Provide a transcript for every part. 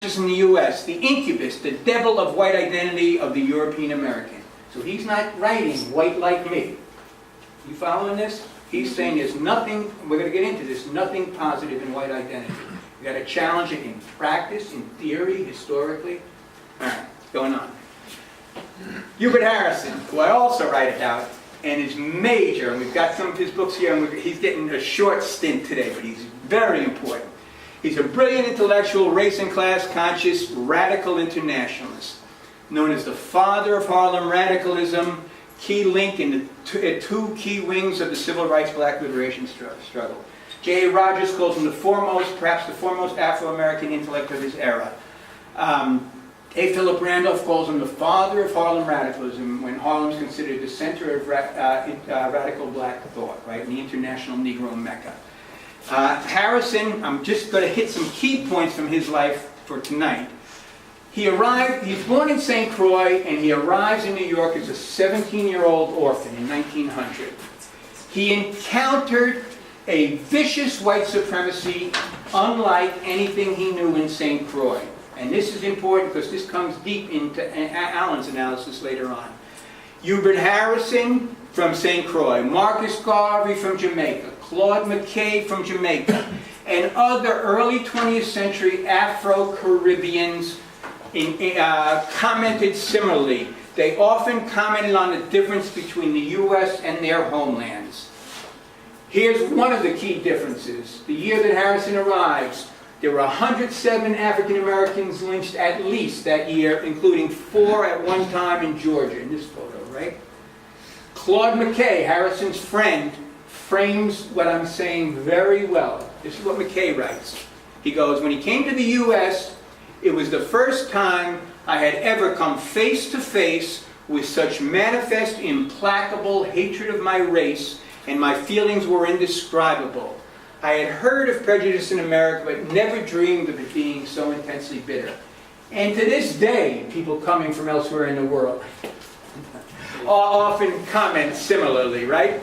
in the U.S., the incubus, the devil of white identity of the European American. So he's not writing white like me. You following this? He's saying there's nothing, we're going to get into this, nothing positive in white identity. You've got to challenge it in practice, in theory, historically. All right, going on. Hubert Harrison, who I also write about, and is major, and we've got some of his books here, and he's getting a short stint today, but he's very important. He's a brilliant intellectual, race and class conscious, radical internationalist, known as the father of Harlem radicalism, key link in the two key wings of the civil rights black liberation struggle. J.A. Rogers calls him the foremost, perhaps the foremost Afro-American intellect of his era. A. Philip Randolph calls him the father of Harlem radicalism, when Harlem's considered the center of radical black thought, right, in the international Negro Mecca. Harrison, I'm just going to hit some key points from his life for tonight. He's born in St. Croix, and he arrives in New York as a 17-year-old orphan in 1900. He encountered a vicious white supremacy unlike anything he knew in St. Croix. And this is important because this comes deep into Alan's analysis later on. Hubert Harrison from St. Croix, Marcus Garvey from Jamaica, Claude McKay from Jamaica, and other early 20th century Afro-Caribbeans commented similarly. They often commented on the difference between the U.S. and their homelands. Here's one of the key differences. The year that Harrison arrives, there were 107 African Americans lynched at least that year, including 4 at one time in Georgia, in this photo, right? Claude McKay, Harrison's friend, frames what I'm saying very well. This is what McKay writes. He goes, when he came to the U.S., it was the first time I had ever come face to face with such manifest, implacable hatred of my race, and my feelings were indescribable. I had heard of prejudice in America, but never dreamed of it being so intensely bitter. And to this day, people coming from elsewhere in the world often comment similarly, right?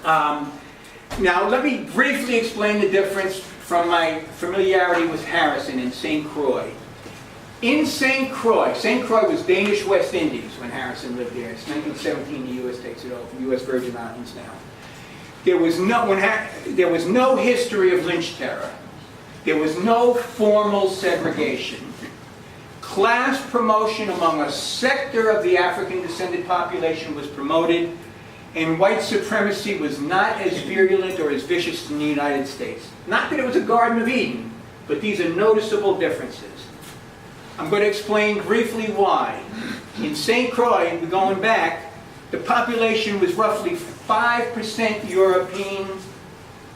Now, let me briefly explain the difference from my familiarity with Harrison in St. Croix. In St. Croix was Danish West Indies when Harrison lived there. It's 1917, the U.S. takes it over, U.S. Virgin Islands now. There was no history of lynch terror. There was no formal segregation. Class promotion among a sector of the African-descended population was promoted, and white supremacy was not as virulent or as vicious in the United States. Not that it was a Garden of Eden, but these are noticeable differences. I'm going to explain briefly why. In St. Croix, going back, the population was roughly 5% European,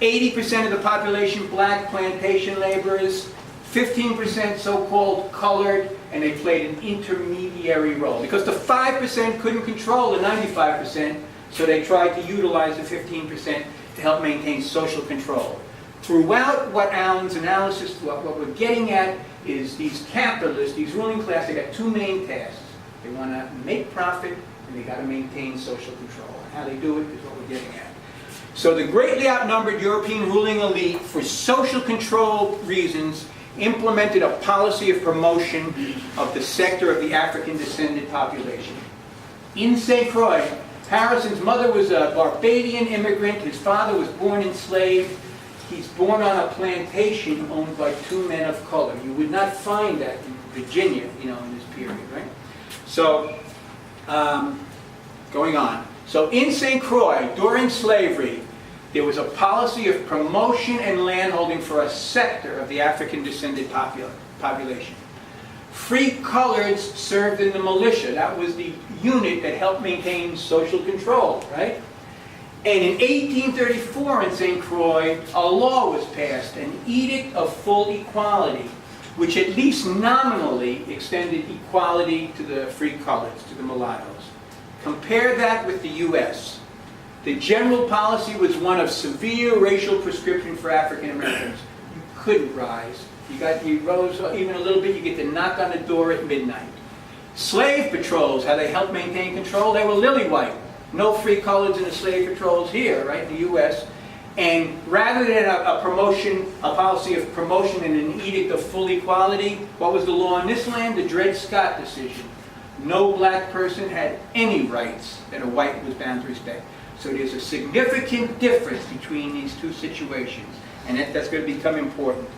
80% of the population black plantation laborers, 15% so-called colored, and they played an intermediary role. Because the 5% couldn't control the 95%, so they tried to utilize the 15% to help maintain social control. Throughout what Alan's analysis, what we're getting at is these capitalists, these ruling class, they got two main tasks. They want to make profit, and they got to maintain social control. And how they do it is what we're getting at. So the greatly outnumbered European ruling elite, for social control reasons, implemented a policy of promotion of the sector of the African-descended population. In St. Croix, Harrison's mother was a Barbadian immigrant. His father was born enslaved. He's born on a plantation owned by 2 men of color. You would not find that in Virginia, in this period, right? So, going on. So in St. Croix, during slavery, there was a policy of promotion and landholding for a sector of the African-descended population. Free coloreds served in the militia. That was the unit that helped maintain social control, right? And in 1834 in St. Croix, a law was passed, an Edict of Full Equality, which at least nominally extended equality to the free coloreds, to the mulattoes. Compare that with the U.S. The general policy was one of severe racial prescription for African Americans. You couldn't rise. You rose even a little bit, you get to knock on the door at midnight. Slave patrols, how they helped maintain control, they were lily white. No free coloreds in the slave patrols here, right, in the U.S. And rather than a policy of promotion and an edict of full equality, what was the law in this land? The Dred Scott decision. No black person had any rights that a white was bound to respect. So there's a significant difference between these two situations, and that's going to become important.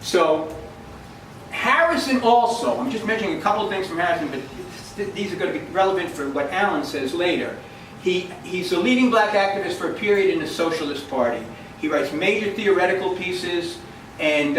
So Harrison also, I'm just mentioning a couple of things from Harrison, but these are going to be relevant for what Alan says later. He's a leading black activist for a period in the Socialist Party. He writes major theoretical pieces, and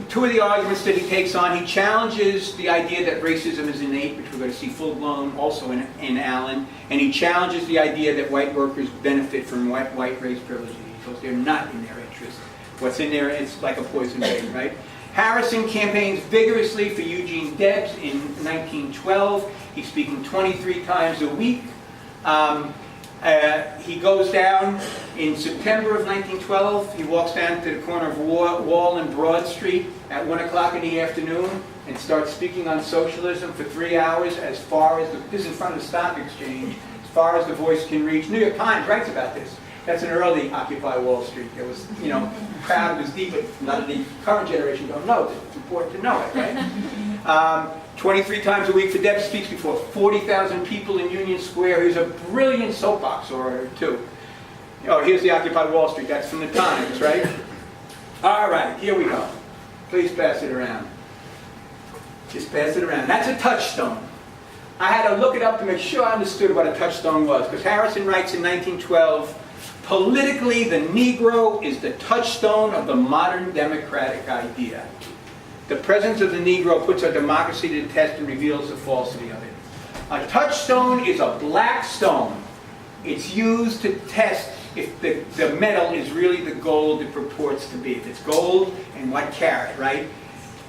two of the arguments that he takes on, he challenges the idea that racism is innate, which we're going to see full-blown also in Alan, and he challenges the idea that white workers benefit from white race privileges, because they're not in their interest. What's in there, it's like a poison vein, right? Harrison campaigns vigorously for Eugene Debs in 1912. He's speaking 23 times a week. He goes down in September of 1912. He walks down to the corner of Wall and Broad Street at 1 o'clock in the afternoon and starts speaking on socialism for 3 hours as far as, this is in front of the stock exchange, as far as the voice can reach. New York Times writes about this. That's an early Occupy Wall Street. There was, the crowd was deep, but none of the current generation don't know this. It's important to know it, right? 23 times a week for Debs, speaks before 40,000 people in Union Square. He's a brilliant soapbox orator, too. Oh, here's the Occupy Wall Street. That's from the Times, right? All right, here we go. Please pass it around. Just pass it around. That's a touchstone. I had to look it up to make sure I understood what a touchstone was, because Harrison writes in 1912, politically, the Negro is the touchstone of the modern democratic idea. The presence of the Negro puts our democracy to the test and reveals the falsity of it. A touchstone is a black stone. It's used to test if the metal is really the gold it purports to be. If it's gold and what carat, right?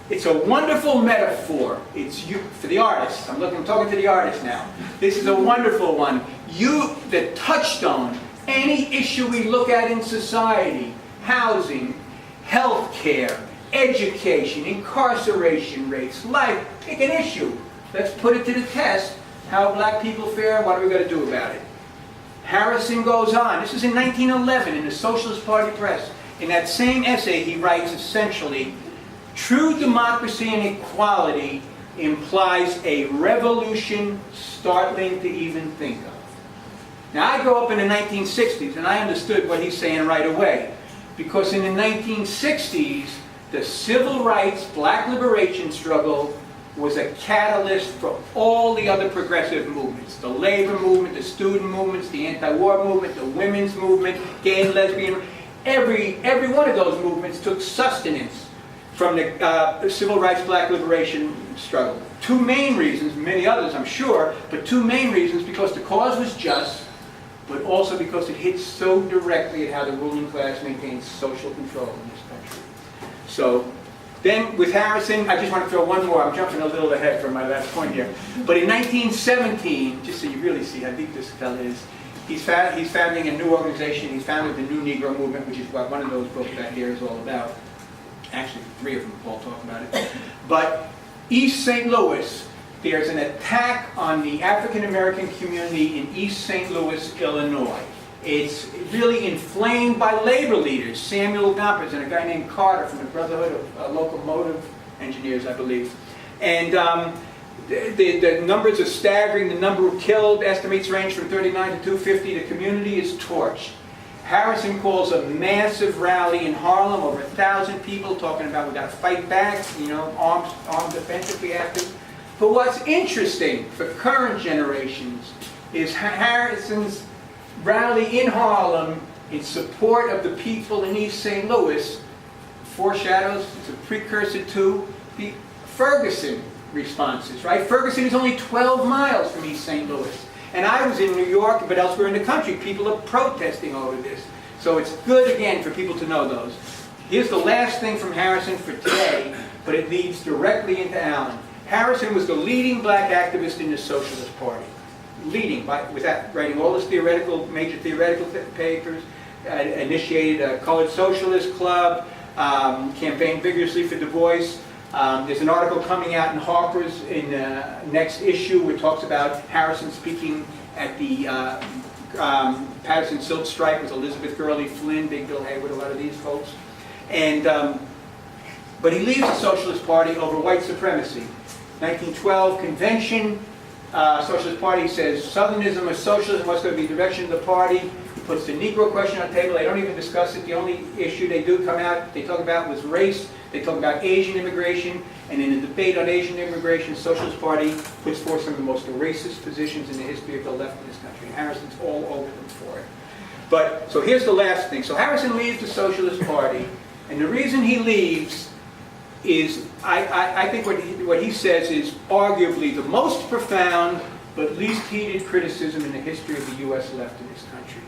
It's a wonderful metaphor. It's for the artist. I'm talking to the artist now. This is a wonderful one. The touchstone, any issue we look at in society, housing, health care, education, incarceration rates, life, pick an issue. Let's put it to the test. How black people fare, what are we going to do about it? Harrison goes on. This is in 1911 in the Socialist Party Press. In that same essay, he writes essentially, true democracy and equality implies a revolution startling to even think of. Now, I grew up in the 1960s, and I understood what he's saying right away. Because in the 1960s, the civil rights, black liberation struggle was a catalyst for all the other progressive movements. The labor movement, the student movements, the anti-war movement, the women's movement, gay and lesbian. Every one of those movements took sustenance from the civil rights, black liberation struggle. Two main reasons, many others I'm sure, but two main reasons, because the cause was just, but also because it hit so directly at how the ruling class maintains social control in this country. So then with Harrison, I just want to throw one more. I'm jumping a little ahead from my last point here. But in 1917, just so you really see how deep this fellow is, he's founding a new organization. He's founded the New Negro Movement, which is what one of those books back here is all about. Actually, three of them all talk about it. But East St. Louis, there's an attack on the African American community in East St. Louis, Illinois. It's really inflamed by labor leaders, Samuel Gompers and a guy named Carter from the Brotherhood of Locomotive Engineers, I believe. And the numbers are staggering. The number of killed estimates range from 39 to 250. The community is torched. Harrison calls a massive rally in Harlem, over 1,000 people, talking about we got to fight back, armed defense if we have to. But what's interesting for current generations is Harrison's rally in Harlem in support of the people in East St. Louis foreshadows, it's a precursor to the Ferguson responses, right? Ferguson is only 12 miles from East St. Louis. And I was in New York, but elsewhere in the country, people are protesting over this. So it's good, again, for people to know those. Here's the last thing from Harrison for today, but it leads directly into Allen. Harrison was the leading black activist in the Socialist Party. Leading, with that, writing all his major theoretical papers, initiated a colored socialist club, campaigned vigorously for Du Bois. There's an article coming out in Harper's in the next issue which talks about Harrison speaking at the Patterson Silk Strike with Elizabeth Gurley Flynn, Big Bill Haywood, a lot of these folks. And, but he leaves the Socialist Party over white supremacy. 1912 convention, Socialist Party says Southernism or socialism, what's going to be the direction of the party. He puts the Negro question on the table. They don't even discuss it. The only issue they do come out, they talk about was race. They talk about Asian immigration. And in a debate on Asian immigration, Socialist Party puts forth some of the most racist positions in the history of the left in this country. And Harrison's all over them for it. But, so here's the last thing. So Harrison leaves the Socialist Party. And the reason he leaves is, I think what he says is arguably the most profound but least heated criticism in the history of the U.S. left in this country.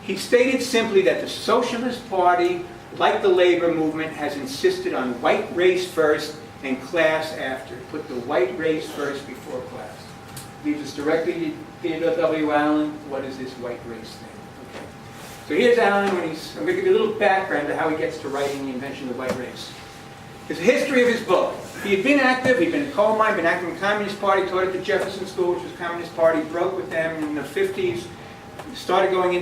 He stated simply that the Socialist Party, like the labor movement, has insisted on white race first and class after. Put the white race first before class. Leads us directly to Theodore W. Allen. What is this white race thing? Okay. So here's Allen when he's, I'm going to give you a little background to how he gets to writing The Invention of the White Race. His history of his book. He had been active, he'd been in coal mine, been active in the Communist Party, taught at the Jefferson School, which was Communist Party, broke with them in the 50s, started going into